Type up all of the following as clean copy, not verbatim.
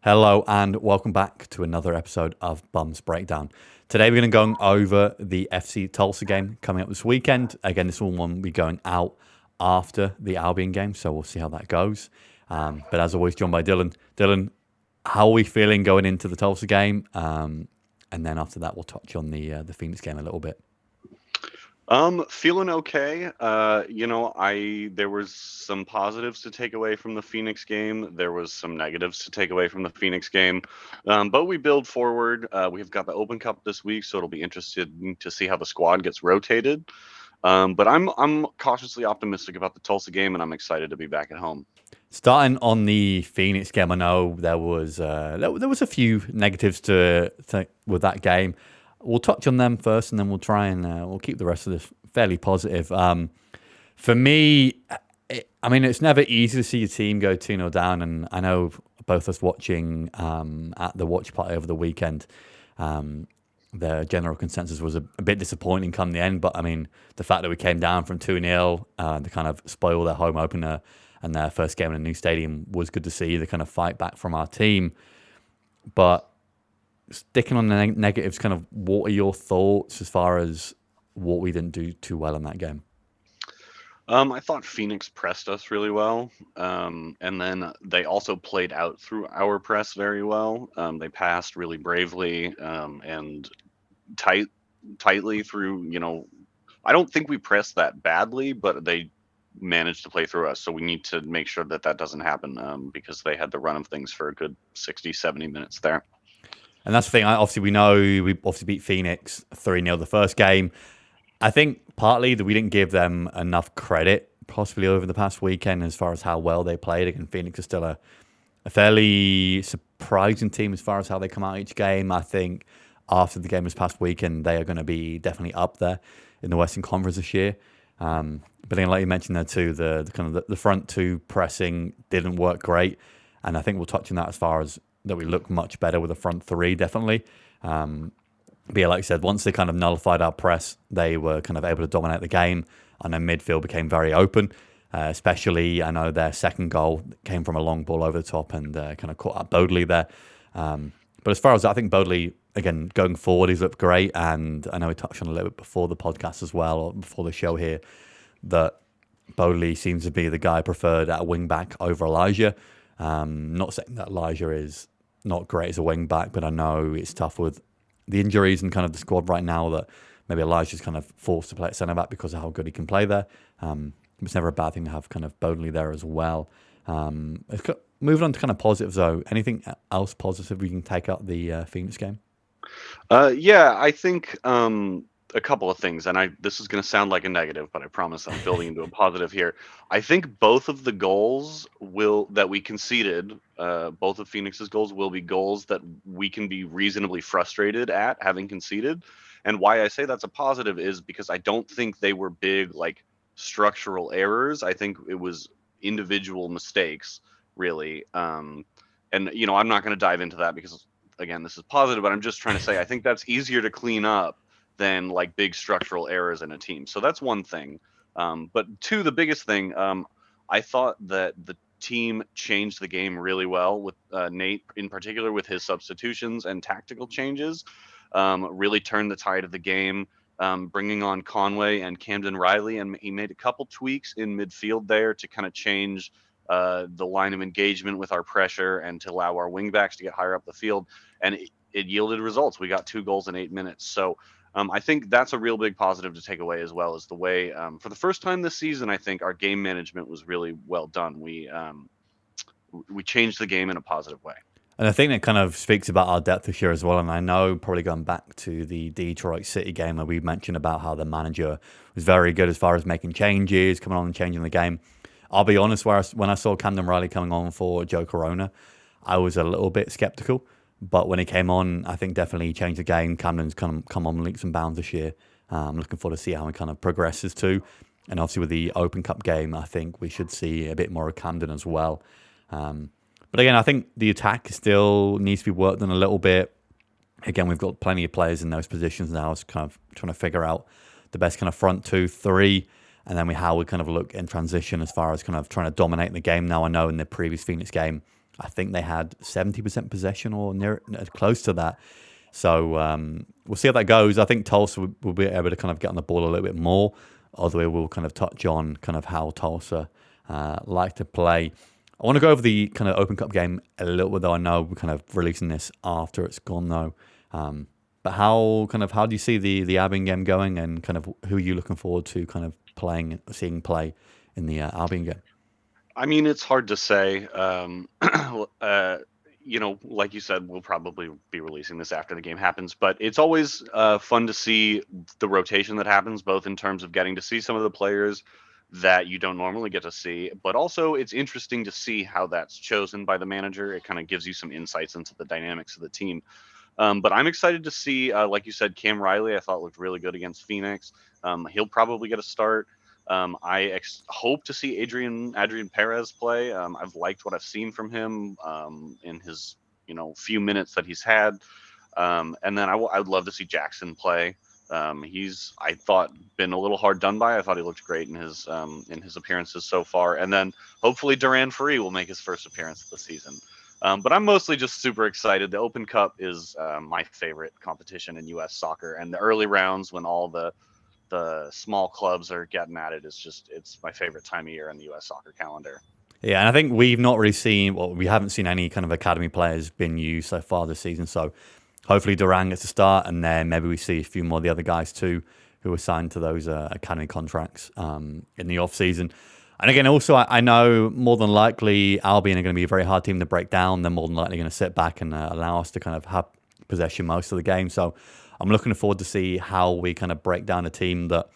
Hello and welcome back to another episode of Bums Breakdown. Today we're going to go over the FC Tulsa game coming up this weekend. Again, this one will be going out after the Albion game, so we'll see how that goes. But as always, joined by Dylan. Dylan, how are we feeling going into the Tulsa game? And then after that, we'll touch on the Phoenix game a little bit. Feeling okay. I there was some positives to take away from the Phoenix game. There was some negatives to take away from the Phoenix game. But we build forward. We've got the Open Cup this week, so it'll be interesting to see how the squad gets rotated. But I'm cautiously optimistic about the Tulsa game, and I'm excited to be back at home. Starting on the Phoenix game, I know there was a few negatives to with that game. We'll touch on them first, and then we'll try and we'll keep the rest of this fairly positive. For me, it's never easy to see your team go 2-0 down, and I know both us watching at the watch party over the weekend, the general consensus was a bit disappointing come the end. But I mean, the fact that we came down from 2-0 to kind of spoil their home opener and their first game in a new stadium was good to see. The kind of fight back from our team, but sticking on the negatives, kind of what are your thoughts as far as what we didn't do too well in that game? I thought Phoenix pressed us really well, and then they also played out through our press very well. They passed really bravely and tight, tightly through. I don't think we pressed that badly, but they managed to play through us. So we need to make sure that that doesn't happen because they had the run of things for a good 60, 70 minutes there. And that's the thing. Obviously, we know we obviously beat Phoenix 3-0 the first game. I think partly that we didn't give them enough credit, possibly over the past weekend, as far as how well they played. Again, Phoenix is still a fairly surprising team as far as how they come out each game. I think after the game this past weekend, they are going to be definitely up there in the Western Conference this year. But then, like you mentioned there too, the kind of the front two pressing didn't work great, and I think we'll touch on that as far as that we look much better with the front three, definitely. But yeah, like I said, once they kind of nullified our press, they were kind of able to dominate the game, and their midfield became very open. Especially, I know their second goal came from a long ball over the top and kind of caught up Bodley there. But as far as I think Bodley, again, going forward, he's looked great. And I know we touched on a little bit before the podcast as well, or before the show here, that Bodley seems to be the guy preferred at wing back over Elijah. Not saying that Elijah is not great as a wing back, but I know it's tough with the injuries and kind of the squad right now that maybe Elijah's kind of forced to play at centre back because of how good he can play there. It's never a bad thing to have kind of Bodley there as well. Moving on to kind of positives though, anything else positive we can take out the Phoenix game? Yeah, I think a couple of things, and this is going to sound like a negative, but I promise I'm building into a positive here. I think both of the goals that we conceded, both of Phoenix's goals will be goals that we can be reasonably frustrated at having conceded. And why I say that's a positive is because I don't think they were big like structural errors. I think it was individual mistakes, really. And I'm not going to dive into that because again, this is positive, but I'm just trying to say I think that's easier to clean up than like big structural errors in a team. So that's one thing. But two, the biggest thing, I thought that the team changed the game really well with Nate in particular with his substitutions and tactical changes. Really turned the tide of the game, bringing on Conway and Camden Riley, and he made a couple tweaks in midfield there to kind of change the line of engagement with our pressure and to allow our wingbacks to get higher up the field. And it yielded results. We got 2 goals in 8 minutes. So I think that's a real big positive to take away as well as the way for the first time this season, I think our game management was really well done. We changed the game in a positive way. And I think that kind of speaks about our depth this year as well. And I know probably going back to the Detroit City game where we mentioned about how the manager was very good as far as making changes, coming on and changing the game. I'll be honest, when I saw Camden Riley coming on for Joe Corona, I was a little bit skeptical. But when he came on, I think definitely he changed the game. Camden's kind of come on leaps and bounds this year. I'm looking forward to see how he kind of progresses too. And obviously with the Open Cup game, I think we should see a bit more of Camden as well. But again, I think the attack still needs to be worked on a little bit. Again, we've got plenty of players in those positions now. It's kind of trying to figure out the best kind of front 2, 3, and then how we kind of look in transition as far as kind of trying to dominate the game. Now, I know in the previous Phoenix game, I think they had 70% possession or near close to that. So we'll see how that goes. I think Tulsa will be able to kind of get on the ball a little bit more, although we'll kind of touch on kind of how Tulsa like to play. I want to go over the kind of Open Cup game a little bit, though. I know we're kind of releasing this after it's gone, though. But how do you see the Albion game going, and kind of who are you looking forward to kind of seeing play in the Albion game? I mean, it's hard to say. Like you said, we'll probably be releasing this after the game happens, but it's always fun to see the rotation that happens, both in terms of getting to see some of the players that you don't normally get to see, but also it's interesting to see how that's chosen by the manager. It kind of gives you some insights into the dynamics of the team. But I'm excited to see, like you said, Cam Riley, I thought looked really good against Phoenix. He'll probably get a start. I hope to see Adrian Perez play. I've liked what I've seen from him in his few minutes that he's had, and then I would love to see Jackson play. He's, I thought, been a little hard done by. I thought he looked great in his appearances so far, and then hopefully Duran Free will make his first appearance of the season. But I'm mostly just super excited. The Open Cup is my favorite competition in U.S. soccer, and the early rounds when all the small clubs are getting at it, it's my favorite time of year in the U.S. soccer calendar. Yeah, and I think we've not really seen, we haven't seen any kind of academy players being used so far this season. So hopefully Duran gets a start, and then maybe we see a few more of the other guys too who were signed to those academy contracts in the off season. And again, also, I know more than likely Albion are going to be a very hard team to break down. They're more than likely going to sit back and allow us to kind of have possession most of the game. So I'm looking forward to see how we kind of break down a team that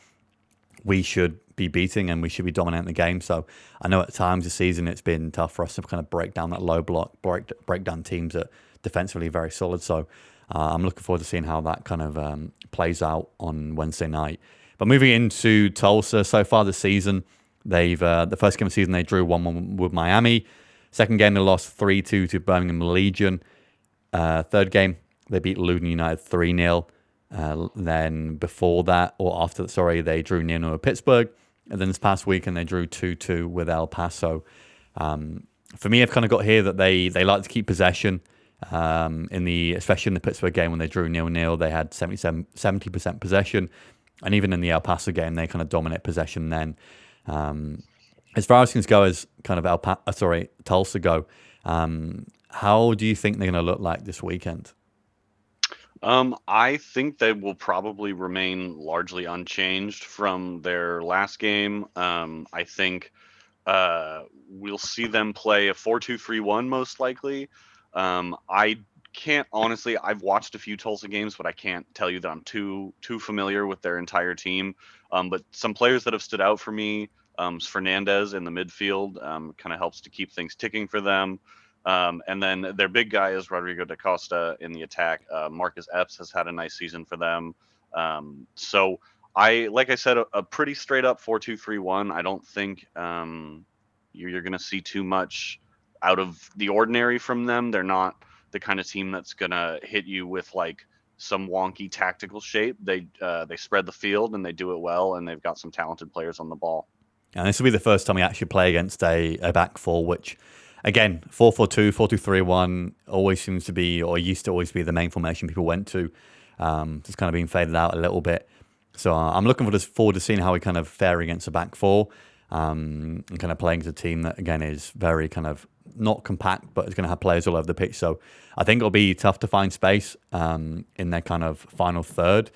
we should be beating and we should be dominating the game. So I know at times this season it's been tough for us to kind of break down that low block, break down teams that defensively very solid. So I'm looking forward to seeing how that kind of plays out on Wednesday night. But moving into Tulsa, so far this season, they've the first game of the season they drew 1-1 with Miami. Second game they lost 3-2 to Birmingham Legion. Third game they beat Luton United 3-0. Then before that, or after, sorry, they drew 0-0 with Pittsburgh. And then this past weekend, they drew 2-2 with El Paso. For me, I've kind of got here that they like to keep possession. Especially in the Pittsburgh game when they drew 0-0, they had 70% possession. And even in the El Paso game, they kind of dominate possession then. As far as things go, as kind of Tulsa go, how do you think they're going to look like this weekend? I think they will probably remain largely unchanged from their last game. I think we'll see them play a 4-2-3-1 most likely. I can't honestly. I've watched a few Tulsa games, but I can't tell you that I'm too familiar with their entire team. But some players that have stood out for me, Fernandez in the midfield, kind of helps to keep things ticking for them. And then their big guy is Rodrigo da Costa in the attack. Marcus Epps has had a nice season for them. So like I said, a pretty straight up 4-2-3-1. I don't think you're going to see too much out of the ordinary from them. They're not the kind of team that's going to hit you with like some wonky tactical shape. They spread the field and they do it well, and they've got some talented players on the ball. And this will be the first time we actually play against a back four, which, again, 4-4-2, 4-2-3-1 always seems to be, or used to always be, the main formation people went to. It's kind of been faded out a little bit. So I'm looking forward to seeing how we kind of fare against a back four, and kind of playing as a team that, again, is very kind of not compact, but is going to have players all over the pitch. So I think it'll be tough to find space in their kind of final third.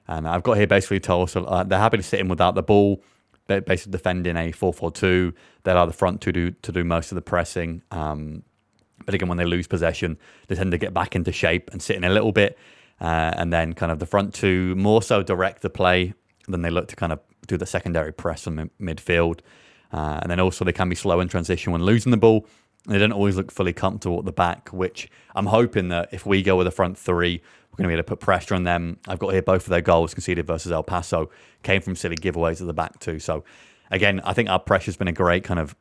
And I've got here basically Tulsa, they're happy to sit in without the ball. They're basically defending a 4-4-2. They allow the front to do most of the pressing. But again, when they lose possession, they tend to get back into shape and sit in a little bit. And then kind of the front two more so direct the play than they look to kind of do the secondary press on midfield. And then also they can be slow in transition when losing the ball. They don't always look fully comfortable at the back, which I'm hoping that if we go with a front three, we're going to be able to put pressure on them. I've got here both of their goals conceded versus El Paso came from silly giveaways at the back too. So again, I think our pressure's been a great kind of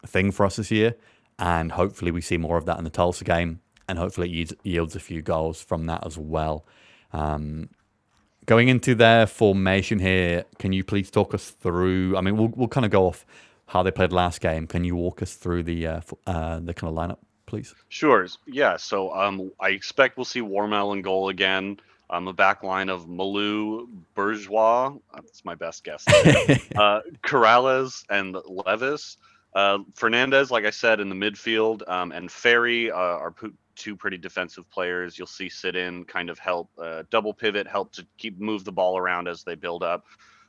thing for us this year, and hopefully we see more of that in the Tulsa game, and hopefully it yields a few goals from that as well. Going into their formation here, can you please talk us through? I mean, we'll kind of go off how they played last game. Can you walk us through the kind of lineup, please? Sure. Yeah. So I expect we'll see Warmel in goal again. A back line of Malou, Bourgeois. That's my best guess there. Corrales and Levis. Fernandez, like I said, in the midfield, and Ferry are two pretty defensive players. You'll see sit in, kind of help double pivot, help to move the ball around as they build up.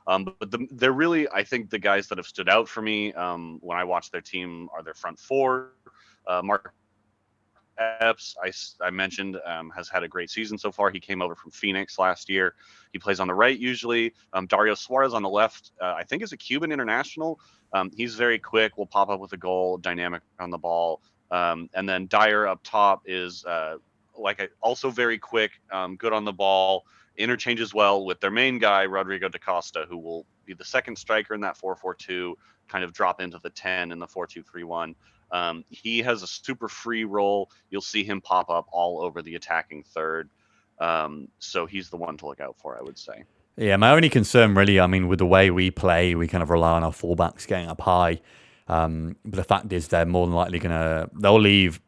But they're really, I think, the guys that have stood out for me when I watch their team are their front four. Mark Epps, I mentioned, has had a great season so far. He came over from Phoenix last year. He plays on the right usually. Dario Suarez on the left, I think is a Cuban international. He's very quick, will pop up with a goal, dynamic on the ball. And then Dyer up top is also very quick, good on the ball, interchanges well with their main guy, Rodrigo da Costa, who will be the second striker in that 4-4-2, kind of drop into the 10 in the 4-2-3-1. He has a super free role. You'll see him pop up all over the attacking third. So he's the one to look out for, I would say. Yeah, my only concern really, I mean, with the way we play, we kind of rely on our fullbacks getting up high. But the fact is they're more than likely they'll leave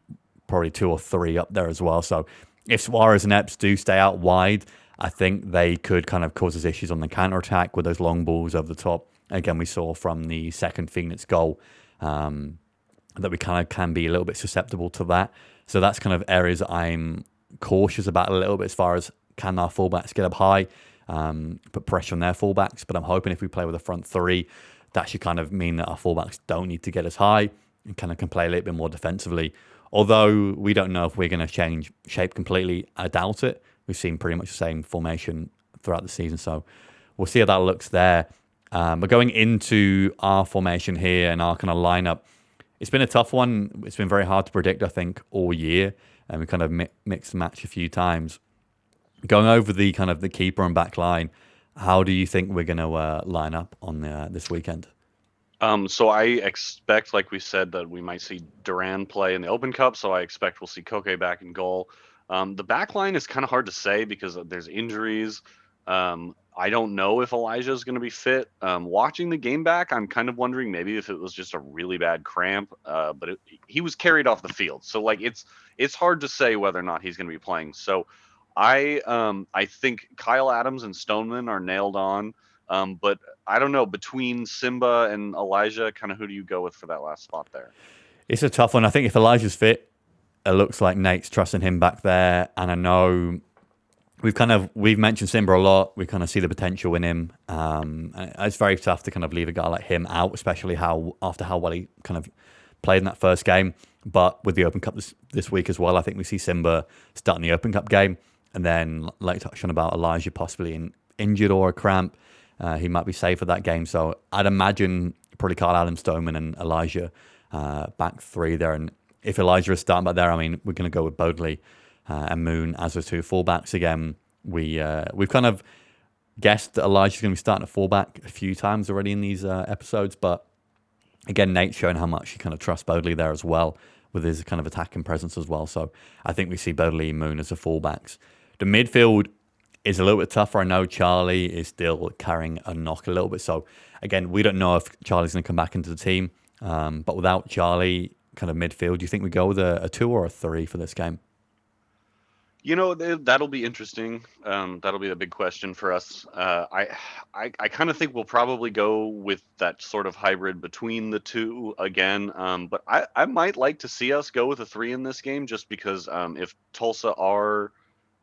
probably 2 or 3 up there as well. So if Suarez and Epps do stay out wide, I think they could kind of cause us issues on the counter-attack with those long balls over the top. Again, we saw from the second Phoenix goal that we kind of can be a little bit susceptible to that. So that's kind of areas that I'm cautious about a little bit as far as can our fullbacks get up high, put pressure on their fullbacks. But I'm hoping if we play with a front 3, that should kind of mean that our fullbacks don't need to get as high and kind of can play a little bit more defensively. Although we don't know if we're going to change shape completely. I doubt it. We've seen pretty much the same formation throughout the season. So we'll see how that looks there. But going into our formation here and our kind of lineup, it's been a tough one. It's been very hard to predict, I think, all year. And we kind of mixed match a few times. Going over the kind of the keeper and back line, how do you think we're going to line up on this weekend? So I expect, like we said, that we might see Duran play in the Open Cup. So I expect we'll see Koke back in goal. The back line is kind of hard to say because there's injuries. I don't know if Elijah is going to be fit. Watching the game back, I'm kind of wondering maybe if it was just a really bad cramp. But he was carried off the field, so like it's hard to say whether or not he's going to be playing. So I think Kyle Adams and Stoneman are nailed on. But I don't know, between Simba and Elijah, kind of who do you go with for that last spot there? It's a tough one. I think if Elijah's fit, it looks like Nate's trusting him back there, and I know we've mentioned Simba a lot. We kind of see the potential in him. And it's very tough to kind of leave a guy like him out, especially after how well he kind of played in that first game. But with the Open Cup this week as well, I think we see Simba starting the Open Cup game, and then like touched on about Elijah possibly injured or a cramp. He might be safe for that game. So I'd imagine probably Kyle Adams, Stoneman, and Elijah back 3 there. And if Elijah is starting back there, I mean, we're going to go with Bodley and Moon as the 2 fullbacks again. We've kind of guessed that Elijah's going to be starting at fullback a few times already in these episodes. But again, Nate's showing how much he kind of trusts Bodley there as well with his kind of attacking presence as well. So I think we see Bodley and Moon as the fullbacks. The midfield is a little bit tougher. I know Charlie is still carrying a knock a little bit. So, again, we don't know if Charlie's going to come back into the team. But without Charlie, kind of midfield, do you think we go with a 2 or a 3 for this game? You know, that'll be interesting. That'll be the big question for us. I kind of think we'll probably go with that sort of hybrid between the 2 again. But I might like to see us go with a 3 in this game just because if Tulsa are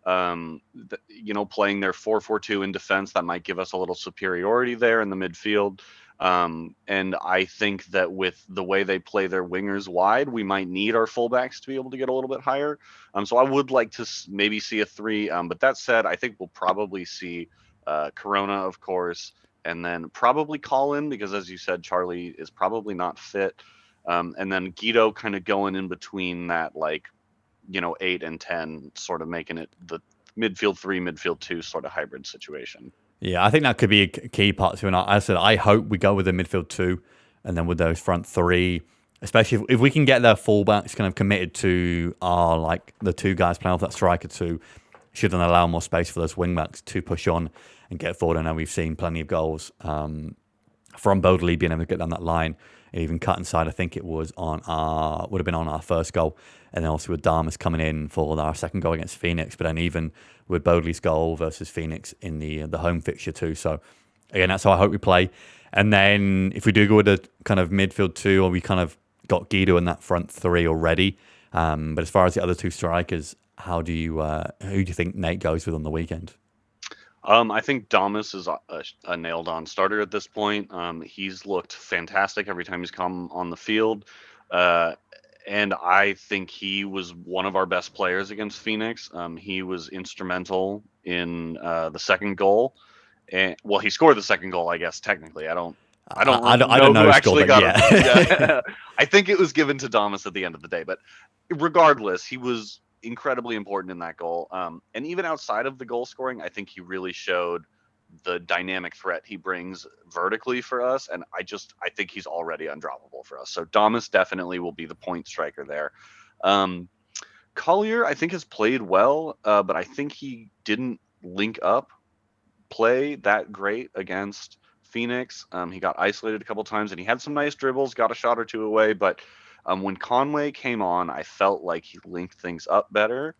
playing their 4-4-2 in defense, that might give us a little superiority there in the midfield. And I think that with the way they play their wingers wide, we might need our fullbacks to be able to get a little bit higher. So I would like to maybe see a 3. But that said, I think we'll probably see Corona, of course, and then probably Colin, because as you said, Charlie is probably not fit. And then Guido kind of going in between that, 8 and 10, sort of making it the midfield 3, midfield 2 sort of hybrid situation. Yeah, I think that could be a key part to it. As I said, I hope we go with the midfield 2 and then with those front 3, especially if we can get their fullbacks kind of committed to our, the 2 guys playing off that striker 2, should then allow more space for those wingbacks to push on and get forward. I know we've seen plenty of goals from Bodley being able to get down that line even cut inside. I think it was would have been on our first goal, and then also with Damas coming in for our second goal against Phoenix. But then even with Bodley's goal versus Phoenix in the home fixture too. So again, that's how I hope we play. And then if we do go with a kind of midfield two, or we kind of got Guido in that front three already. But as far as the other two strikers, who do you think Nate goes with on the weekend? I think Damas is a nailed-on starter at this point. He's looked fantastic every time he's come on the field, and I think he was one of our best players against Phoenix. He was instrumental in the second goal, and well, he scored the second goal, I guess technically. I don't know know who who actually scored got that, it. yeah. Yeah. I think it was given to Damas at the end of the day, but regardless, he was incredibly important in that goal. And even outside of the goal scoring, I think he really showed the dynamic threat he brings vertically for us. And I think he's already undroppable for us. So Damas definitely will be the point striker there. Collier, I think, has played well, but I think he didn't link up play that great against Phoenix. He got isolated a couple times, and he had some nice dribbles, got a shot or two away. But when Conway came on, I felt like he linked things up better.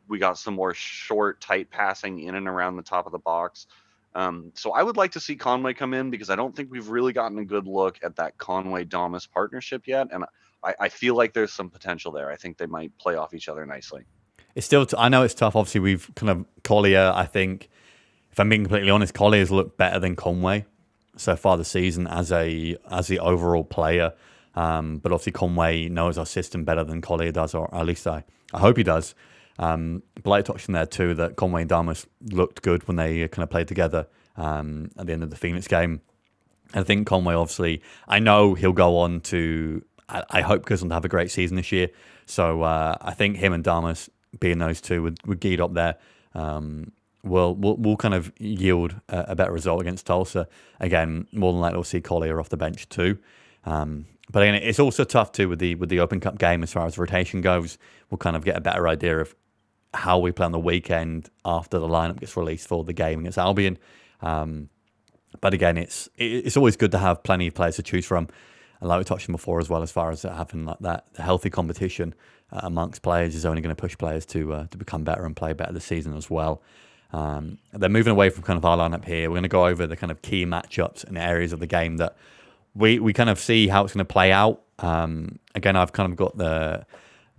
We got some more short, tight passing in and around the top of the box. So I would like to see Conway come in, because I don't think we've really gotten a good look at that Conway-Damas partnership yet. And I feel like there's some potential there. I think they might play off each other nicely. It's still, I know it's tough. Obviously, we've kind of Collier, I think, if I'm being completely honest, Collier's looked better than Conway so far this season as the overall player. But obviously Conway knows our system better than Collier does, or at least I hope he does. Blake touched on there too that Conway and Damas looked good when they kind of played together at the end of the Phoenix game. And I think Conway, obviously, I know he'll go on to, I hope, goes on to have a great season this year. So I think him and Damas being those two with Geed up there, will kind of yield a better result against Tulsa. Again, more than likely we'll see Collier off the bench too. But again, it's also tough too with the Open Cup game as far as rotation goes. We'll kind of get a better idea of how we play on the weekend after the lineup gets released for the game against Albion. But again, it's always good to have plenty of players to choose from. And like we touched on before as well, as far as having like that the healthy competition amongst players is only going to push players to become better and play better this season as well. They're moving away from kind of our lineup here. We're going to go over the kind of key matchups and areas of the game that we kind of see how it's going to play out. Again, I've kind of got the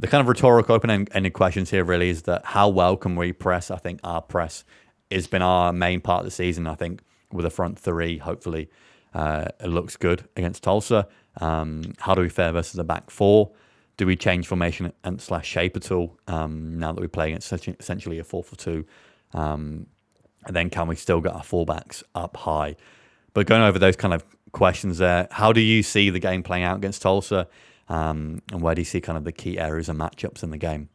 kind of rhetorical open-ended questions here really is that how well can we press? I think our press has been our main part of the season. I think with a front three, hopefully it looks good against Tulsa. How do we fare versus the back four? Do we change formation and / shape at all now that we're playing it essentially a 4-4-2? And then can we still get our fullbacks up high? But going over those kind of questions there, how do you see the game playing out against Tulsa? And where do you see kind of the key areas and matchups in the game?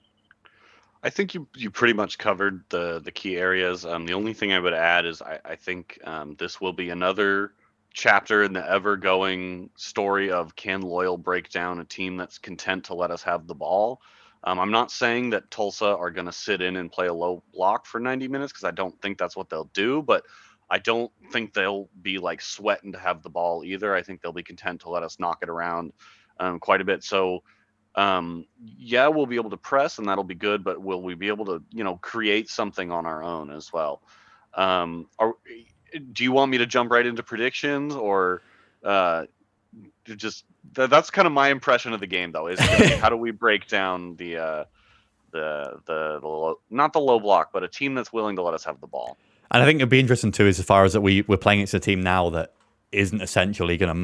I think you pretty much covered the key areas. The only thing I would add is I think this will be another chapter in the ever-going story of can Loyal break down a team that's content to let us have the ball. I'm not saying that Tulsa are going to sit in and play a low block for 90 minutes, because I don't think that's what they'll do, but I don't think they'll be like sweating to have the ball either. I think they'll be content to let us knock it around quite a bit. So yeah, we'll be able to press and that'll be good, but will we be able to, create something on our own as well? Do you want me to jump right into predictions, or that's kind of my impression of the game though, is how do we break down the not the low block, but a team that's willing to let us have the ball? And I think it'd be interesting too, is as far as that we're playing against a team now that isn't essentially going to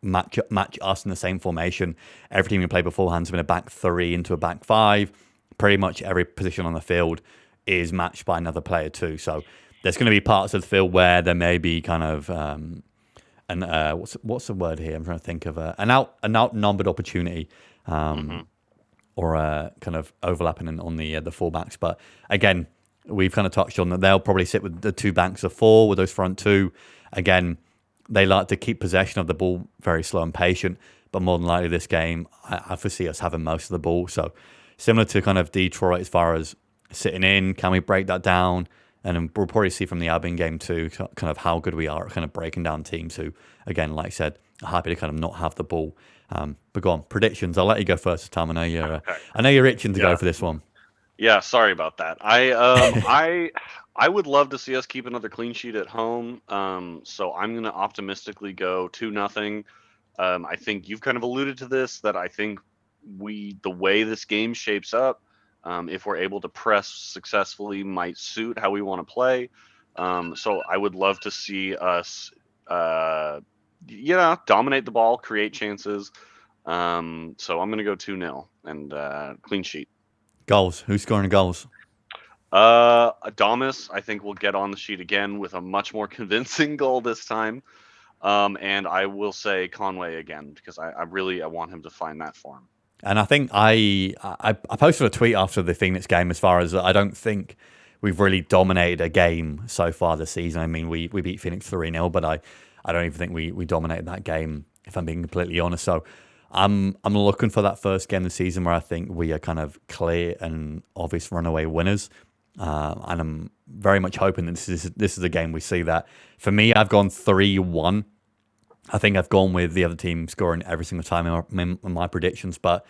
match us in the same formation. Every team we played beforehand has been a back three into a back five. Pretty much every position on the field is matched by another player too. So there's going to be parts of the field where there may be kind of what's the word here? I'm trying to think of an outnumbered opportunity, or kind of overlapping on the fullbacks. But again, we've kind of touched on that they'll probably sit with the two banks of four with those front two. Again, they like to keep possession of the ball very slow and patient, but more than likely this game, I foresee us having most of the ball. So similar to kind of Detroit as far as sitting in, can we break that down And then we'll probably see from the Albion game too, kind of how good we are at kind of breaking down teams who, again, like I said, are happy to kind of not have the ball. But go on, predictions. I'll let you go first, Tom. I know you're itching to go for this one. Yeah, sorry about that. I would love to see us keep another clean sheet at home. So I'm going to optimistically go 2-0. I think you've kind of alluded to this, that I think the way this game shapes up, if we're able to press successfully, might suit how we want to play. So I would love to see us, dominate the ball, create chances. So I'm going to go 2-0 and clean sheet. Goals. Who's scoring goals? Adamas, I think, will get on the sheet again with a much more convincing goal this time. And I will say Conway again, because I want him to find that form. And I think I posted a tweet after the Phoenix game, as far as I don't think we've really dominated a game so far this season. I mean, we beat Phoenix 3-0, but I don't even think we dominated that game, if I'm being completely honest. So I'm looking for that first game of the season where I think we are kind of clear and obvious runaway winners. And I'm very much hoping that this is a game we see that. For me, I've gone 3-1. I think I've gone with the other team scoring every single time in my predictions, but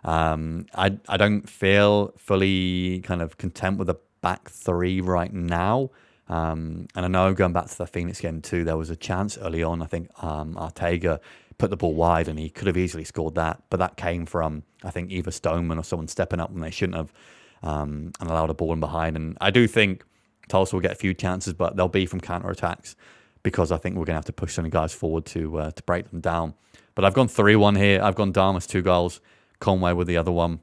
I don't feel fully kind of content with the back three right now. And I know going back to the Phoenix game too, there was a chance early on. I think Ortega put the ball wide and he could have easily scored that, but that came from, I think, either Stoneman or someone stepping up when they shouldn't have, and allowed a ball in behind. And I do think Tulsa will get a few chances, but they'll be from counter-attacks, because I think we're going to have to push some guys forward to break them down. But I've gone 3-1 here. I've gone Damas 2 goals, Conway with the other one,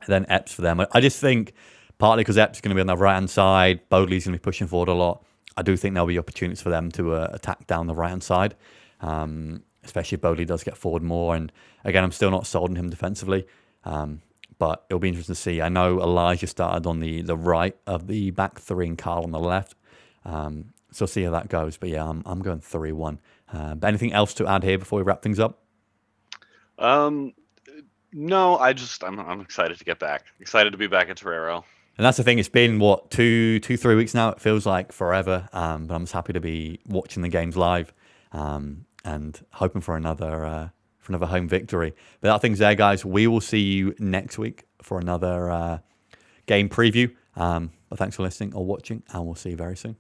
and then Epps for them. I just think, partly because Epps is going to be on the right-hand side, Bodley's going to be pushing forward a lot. I do think there'll be opportunities for them to attack down the right-hand side, especially if Bodley does get forward more. And again, I'm still not sold on him defensively, but it'll be interesting to see. I know Elijah started on the right of the back three and Carl on the left. So see how that goes. But yeah, I'm going 3-1. But anything else to add here before we wrap things up? No, I'm excited to get back. Excited to be back at Torero. And that's the thing. It's been, 2-3 weeks now. It feels like forever. But I'm just happy to be watching the games live, and hoping for another home victory. But that thing's there, guys. We will see you next week for another game preview. But thanks for listening or watching, and we'll see you very soon.